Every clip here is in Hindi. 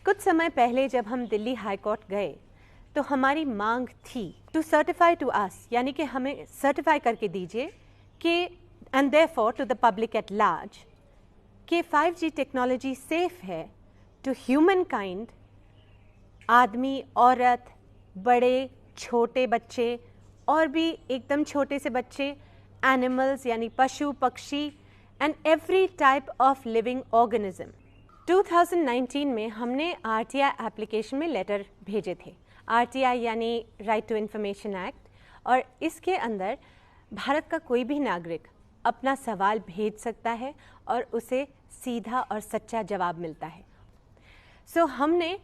कुछ समय पहले जब हम दिल्ली हाई कोर्ट गए तो हमारी मांग थी टू सर्टिफाई टू अस, यानी कि हमें सर्टिफाई करके दीजिए कि and therefore to the public at large कि 5G टेक्नोलॉजी सेफ है टू ह्यूमन काइंड, आदमी, औरत, बड़े, छोटे बच्चे और भी एकदम छोटे से बच्चे, एनिमल्स यानी पशु पक्षी and every type of living organism. 2019 में हमने RTI एप्लीकेशन में लेटर भेजे थे। RTI यानी राइट टू इंफॉर्मेशन एक्ट, और इसके अंदर भारत का कोई भी नागरिक अपना सवाल भेज सकता है और उसे सीधा और सच्चा जवाब मिलता है। सो हमने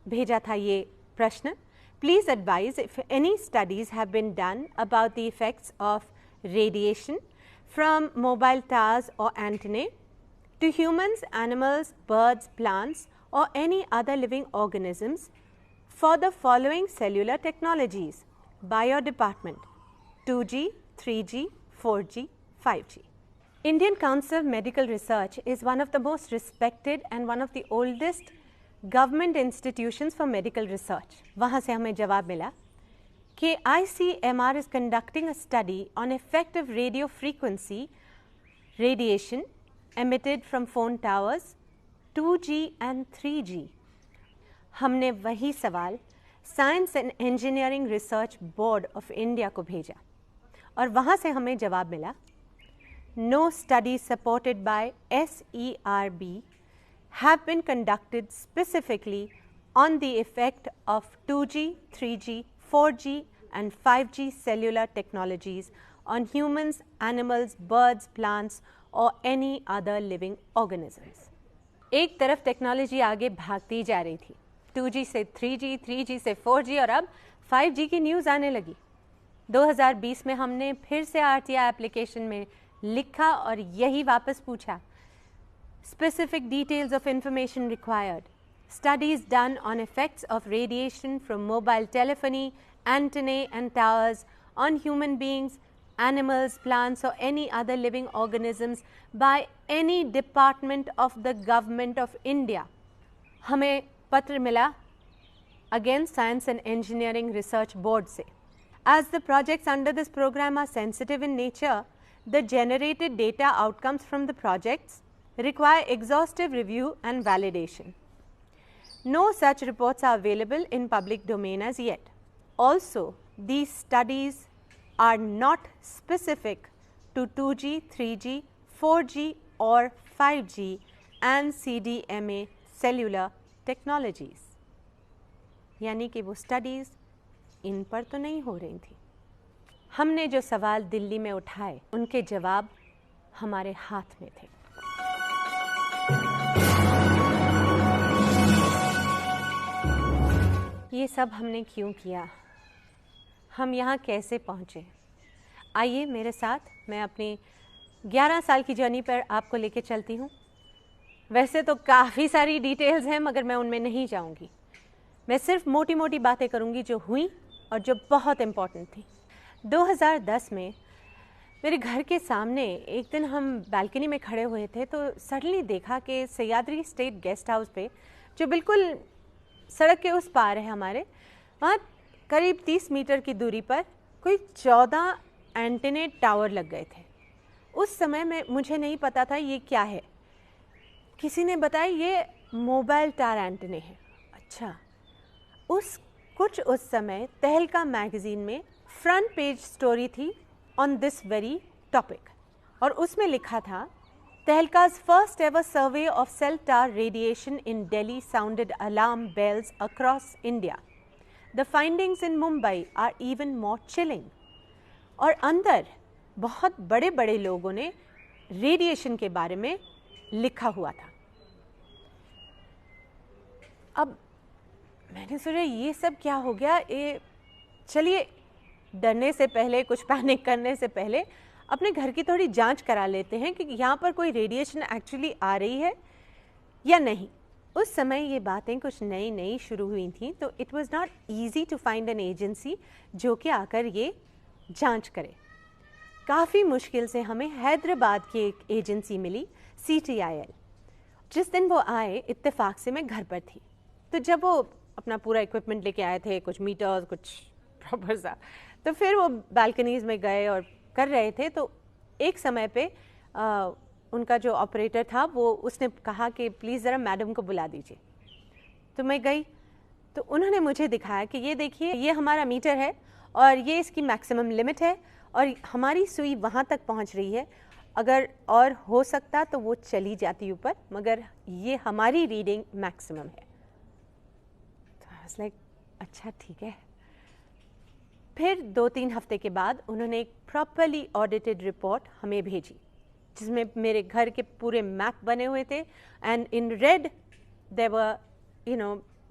भेजा था ये प्रश्न, please advise if any studies have been done about the effects of radiation from mobile towers और antenna to humans, animals, birds, plants or any other living organisms for the following cellular technologies by your department: 2G, 3G, 4G, 5G. Indian Council of Medical Research is one of the most respected and one of the oldest government institutions for medical research. वहाँ से हमें जवाब मिला कि ICMR is conducting a study on effective radio frequency radiation emitted from phone towers 2G and 3G. हमने वही सवाल science and engineering research board of India को भेजा और वहाँ से हमें जवाब मिला, no study supported by SERB have been conducted specifically on the effect of 2G, 3G, 4G and 5G cellular technologies on humans, animals, birds, plants or any other living organisms. एक तरफ टेक्नोलॉजी आगे भागती जा रही थी, 2G से 3G, 3G से 4G और अब 5G की न्यूज़ आने लगी। 2020 में हमने फिर से RTI एप्लीकेशन में लिखा और यही वापस पूछा, specific details of information required, studies done on effects of radiation from mobile telephony, antennae and towers on human beings, animals, plants or any other living organisms by any department of the government of India. हमें पत्र मिला again Science and Engineering Research Board से. As the projects under this program are sensitive in nature, the generated data outcomes from the projects require exhaustive review and validation. No such reports are available in public domain as yet. Also, these studies are not specific to 2G, 3G, 4G or 5G and CDMA cellular technologies. यानी कि वो स्टडीज़ इन पर तो नहीं हो रही थी। हमने जो सवाल दिल्ली में उठाए उनके जवाब हमारे हाथ में थे। ये सब हमने क्यों किया, हम यहाँ कैसे पहुँचे? आइए मेरे साथ, मैं अपनी 11 साल की जर्नी पर आपको लेके चलती हूँ। वैसे तो काफ़ी सारी डिटेल्स हैं मगर मैं उनमें नहीं जाऊँगी। मैं सिर्फ मोटी मोटी बातें करूँगी जो हुई और जो बहुत इम्पॉर्टेंट थी। 2010 में मेरे घर के सामने एक दिन हम बालकनी में खड़े हुए थे तो सडनली देखा कि सह्याद्री स्टेट गेस्ट हाउस पे, जो बिल्कुल सड़क के उस पार है हमारे, वहाँ करीब 30 मीटर की दूरी पर कोई 14 एंटेना टावर लग गए थे। उस समय में मुझे नहीं पता था ये क्या है। किसी ने बताया ये मोबाइल टावर एंटेना है। अच्छा, उस समय तहलका मैगज़ीन में फ्रंट पेज स्टोरी थी ऑन दिस वेरी टॉपिक और उसमें लिखा था, Tehlka's first ever survey of cell tower radiation in Delhi sounded alarm bells across India. The findings in Mumbai are even more chilling. और अंदर बहुत बड़े बड़े लोगों ने रेडिएशन के बारे में लिखा हुआ था। अब मैंने सोचा ये सब क्या हो गया। चलिए डरने से पहले, कुछ पैनिक करने से पहले अपने घर की थोड़ी जांच करा लेते हैं कि यहाँ पर कोई रेडिएशन एक्चुअली आ रही है या नहीं। उस समय ये बातें कुछ नई नई शुरू हुई थी तो it was not easy to find an agency जो कि आकर ये जांच करे। काफ़ी मुश्किल से हमें हैदराबाद की एक एजेंसी मिली, CTIL। जिस दिन वो आए इत्तेफाक से मैं घर पर थी। तो जब वो अपना पूरा इक्विपमेंट लेके आए थे, कुछ मीटर्स, कुछ प्रॉपर सा, तो फिर वो बालकनीज़ में गए और कर रहे थे। तो एक समय पे उनका जो ऑपरेटर था वो उसने कहा कि प्लीज़ ज़रा मैडम को बुला दीजिए। तो मैं गई, तो उन्होंने मुझे दिखाया कि ये देखिए, ये हमारा मीटर है और ये इसकी मैक्सिमम लिमिट है और हमारी सुई वहाँ तक पहुँच रही है, अगर और हो सकता तो वो चली जाती ऊपर, मगर ये हमारी रीडिंग मैक्सिमम है। तो आई वाज लाइक अच्छा ठीक है। फिर 2-3 हफ्ते के बाद उन्होंने एक प्रॉपरली ऑडिटेड रिपोर्ट हमें भेजी, जिसमें मेरे घर के पूरे मैप बने हुए थे and in red there were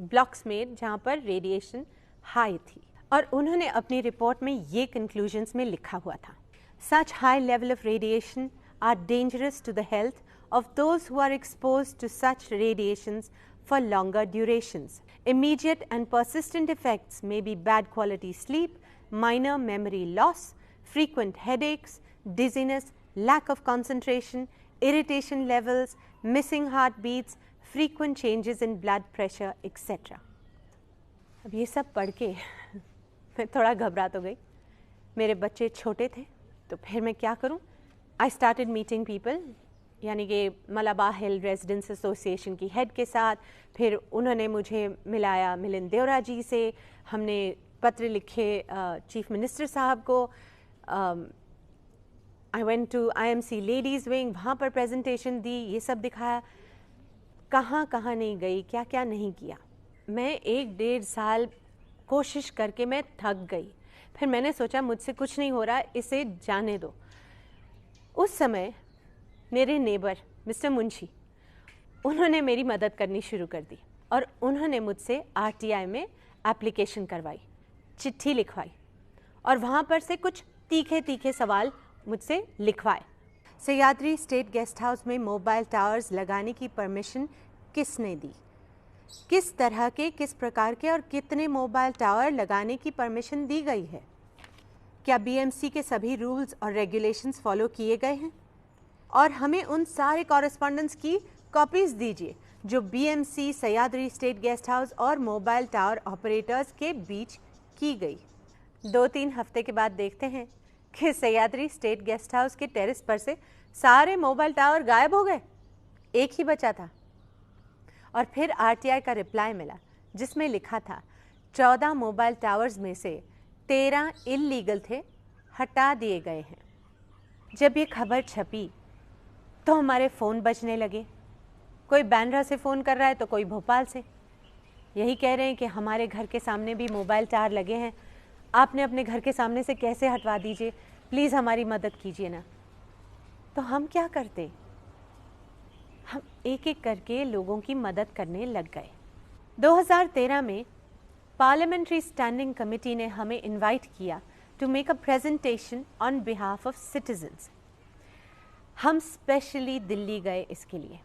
blocks made जहाँ पर रेडिएशन हाई थी। और उन्होंने अपनी रिपोर्ट में ये कंक्लूजन्स में लिखा हुआ था, such high level of radiation are dangerous to the health of those who are exposed to such radiations for longer durations. Immediate and persistent effects may be bad quality sleep, minor memory loss, frequent headaches, dizziness, lack of concentration, irritation levels, missing heartbeats, frequent changes in blood pressure, etc. अब ये सब पढ़ के मैं थोड़ा घबरा तो गई। मेरे बच्चे छोटे थे, तो फिर मैं क्या करूं? I started meeting people, यानी कि मलाबा हिल रेजिडेंट्स एसोसिएशन की हेड के साथ। फिर उन्होंने मुझे मिलाया मिलिंद देवरा जी से, हमने पत्र लिखे चीफ मिनिस्टर साहब को। I went to IMC ladies wing, वहाँ पर प्रेजेंटेशन दी, ये सब दिखाया। कहाँ कहाँ नहीं गई, क्या क्या नहीं किया। मैं 1-1.5 साल कोशिश करके मैं थक गई। फिर मैंने सोचा मुझसे कुछ नहीं हो रहा, इसे जाने दो। उस समय मेरे नेबर मिस्टर मुंशी, उन्होंने मेरी मदद करनी शुरू कर दी और उन्होंने मुझसे RTI में एप्लीकेशन करवाई, चिट्ठी लिखवाई और वहाँ पर से कुछ तीखे तीखे सवाल मुझसे लिखवाए। सह्याद्री स्टेट गेस्ट हाउस में मोबाइल टावर्स लगाने की परमिशन किसने दी? किस तरह के, किस प्रकार के और कितने मोबाइल टावर लगाने की परमिशन दी गई है? क्या BMC के सभी रूल्स और रेगुलेशंस फॉलो किए गए हैं? और हमें उन सारे कॉरेस्पॉन्डेंस की कॉपीज़ दीजिए जो BMC, Sahyadri state guest house और मोबाइल टावर ऑपरेटर्स के बीच की गई। 2-3 हफ्ते के बाद देखते हैं कि सह्याद्री स्टेट गेस्ट हाउस के टेरेस पर से सारे मोबाइल टावर गायब हो गए, एक ही बचा था। और फिर RTI का रिप्लाई मिला जिसमें लिखा था 14 मोबाइल टावर्स में से 13 इल्लीगल थे, हटा दिए गए हैं। जब ये खबर छपी तो हमारे फ़ोन बजने लगे, कोई बांद्रा से फ़ोन कर रहा है तो कोई भोपाल से, यही कह रहे हैं कि हमारे घर के सामने भी मोबाइल टावर लगे हैं, आपने अपने घर के सामने से कैसे हटवा दीजिए, प्लीज़ हमारी मदद कीजिए ना। तो हम क्या करते? हम एक एक करके लोगों की मदद करने लग गए। 2013 में पार्लियामेंट्री स्टैंडिंग कमेटी ने हमें इनवाइट किया to make a presentation on behalf of citizens. हम स्पेशली दिल्ली गए इसके लिए।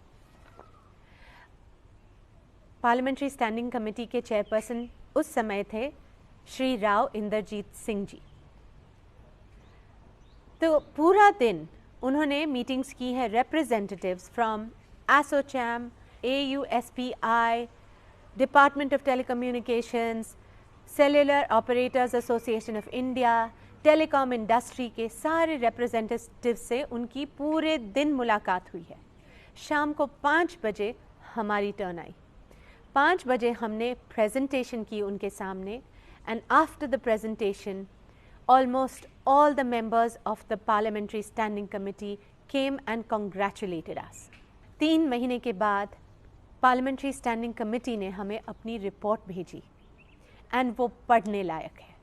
पार्लियामेंट्री स्टैंडिंग कमेटी के चेयरपर्सन उस समय थे श्री राव इंद्रजीत सिंह जी। तो पूरा दिन उन्होंने मीटिंग्स की है representatives from ASSOCHAM, AUSPI, department of telecommunications, cellular operators association of India, telecom industry के सारे रिप्रेजेंटेटिव से उनकी पूरे दिन मुलाकात हुई है। शाम को 5 बजे हमारी टर्न आई। 5 बजे हमने प्रेजेंटेशन की उनके सामने and after the presentation almost all the members of the parliamentary standing committee came and congratulated us. 3 महीने के बाद पार्लियामेंट्री स्टैंडिंग कमेटी ने हमें अपनी रिपोर्ट भेजी एंड वो पढ़ने लायक है।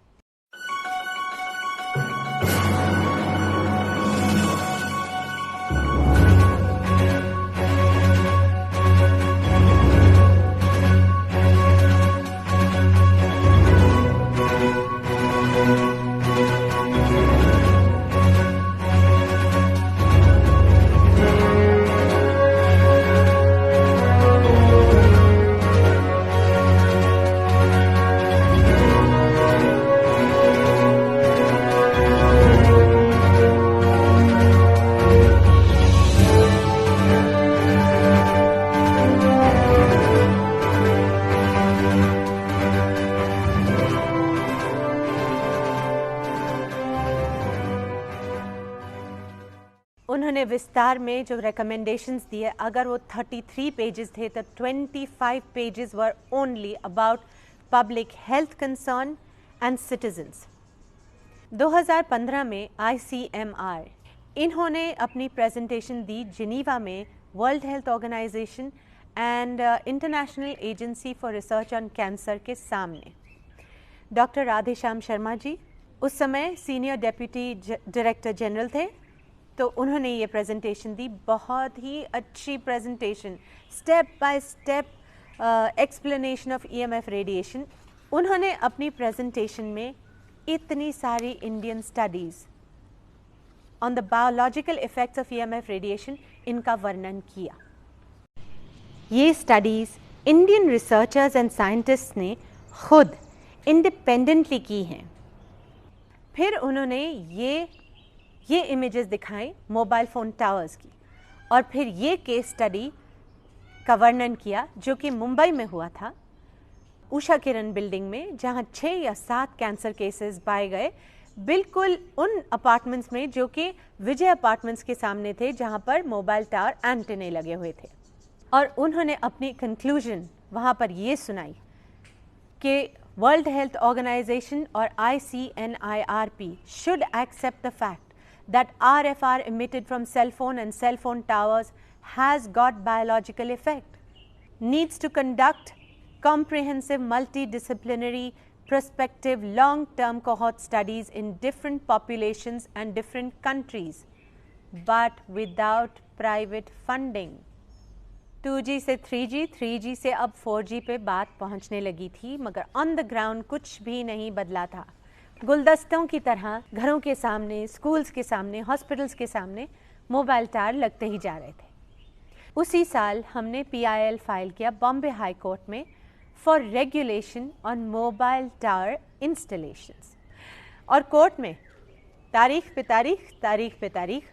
उन्होंने विस्तार में जो recommendations दिए, अगर वो 33 पेजेस थे तो 25 pages were only about public health concern and citizens. 2015 में ICMR इन्होंने अपनी प्रेजेंटेशन दी जिनीवा में world health organisation and international agency for research on cancer के सामने। डॉक्टर राधेश्याम शर्मा जी उस समय सीनियर डेप्यूटी डायरेक्टर जनरल थे, तो उन्होंने ये प्रेजेंटेशन दी। बहुत ही अच्छी presentation, step by step explanation of EMF radiation. उन्होंने अपनी प्रेजेंटेशन में इतनी सारी Indian studies on the biological effects of EMF radiation इनका वर्णन किया। ये studies Indian researchers and scientists ने खुद इंडिपेंडेंटली की हैं। फिर उन्होंने ये इमेजेस दिखाई मोबाइल फ़ोन टावर्स की, और फिर ये केस स्टडी का वर्णन किया जो कि मुंबई में हुआ था, उषा किरण बिल्डिंग में, जहाँ 6 या 7 कैंसर केसेस पाए गए, बिल्कुल उन अपार्टमेंट्स में जो कि विजय अपार्टमेंट्स के सामने थे, जहाँ पर मोबाइल टावर एंटेने लगे हुए थे। और उन्होंने अपनी कंक्लूजन वहाँ पर ये सुनाई कि वर्ल्ड हेल्थ ऑर्गेनाइजेशन और ICNIRP should accept the fact that RFR emitted from cell phone and cell phone towers has got biological effect, needs to conduct comprehensive multidisciplinary prospective long-term cohort studies in different populations and different countries, but without private funding. 2G से 3G, 3G से अब 4G पे बात पहुंचने लगी थी, मगर ऑन द ग्राउंड कुछ भी नहीं बदला था। गुलदस्तों की तरह घरों के सामने, स्कूल्स के सामने, हॉस्पिटल्स के सामने मोबाइल टावर लगते ही जा रहे थे। उसी साल हमने PIL फाइल किया बॉम्बे हाई कोर्ट में for regulation on mobile tower installations, और कोर्ट में तारीख पे तारीख,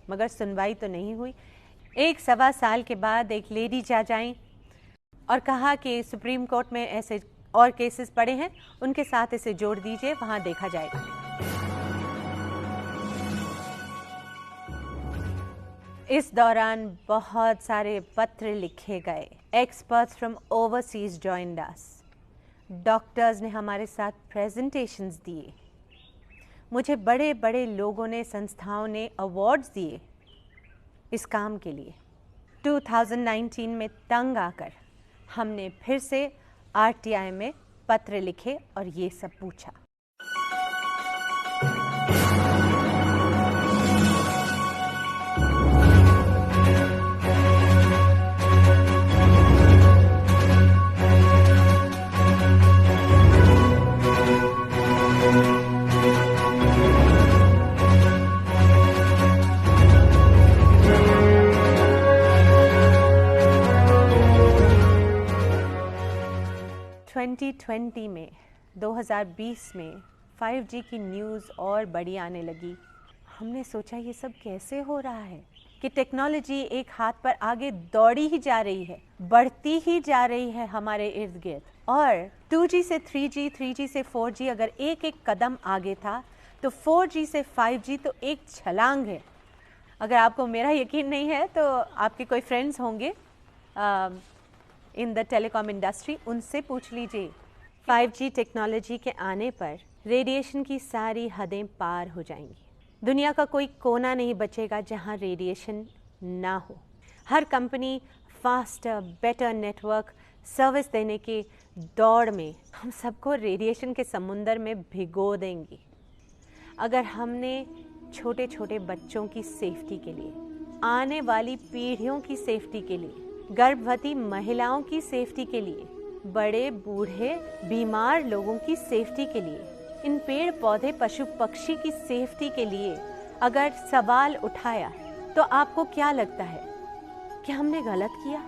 मगर सुनवाई तो नहीं हुई। 1-1.25 साल के बाद एक लेडी जज आई और कहा कि सुप्रीम कोर्ट में ऐसे और केसेस पड़े हैं, उनके साथ इसे जोड़ दीजिए, वहां देखा जाएगा। इस दौरान बहुत सारे पत्र लिखे गए। Experts from overseas joined us. Doctors ने हमारे साथ प्रेजेंटेशंस दिए। मुझे बड़े बड़े लोगों ने, संस्थाओं ने अवार्ड्स दिए इस काम के लिए। 2019 में तंग आकर हमने फिर से RTI में पत्र लिखे और ये सब पूछा। में 2020 में 5G की न्यूज़ और बड़ी आने लगी। हमने सोचा ये सब कैसे हो रहा है कि टेक्नोलॉजी एक हाथ पर आगे दौड़ी ही जा रही है, बढ़ती ही जा रही है हमारे इर्द गिर्द। और 2G से 3G, 3G से 4G अगर एक एक कदम आगे था, तो 4G से 5G तो एक छलांग है। अगर आपको मेरा यकीन नहीं है तो आपके कोई फ्रेंड्स होंगे इन द टेलीकॉम इंडस्ट्री, उनसे पूछ लीजिए। 5G टेक्नोलॉजी के आने पर रेडिएशन की सारी हदें पार हो जाएंगी। दुनिया का कोई कोना नहीं बचेगा जहां रेडिएशन ना हो। हर company faster, better network service देने की दौड़ में हम सबको रेडिएशन के समुंदर में भिगो देंगी। अगर हमने छोटे छोटे बच्चों की सेफ्टी के लिए, आने वाली पीढ़ियों की सेफ्टी के लिए, गर्भवती महिलाओं की सेफ्टी के लिए, बड़े बूढ़े बीमार लोगों की सेफ्टी के लिए, इन पेड़ पौधे पशु पक्षी की सेफ्टी के लिए अगर सवाल उठाया, तो आपको क्या लगता है कि हमने गलत किया?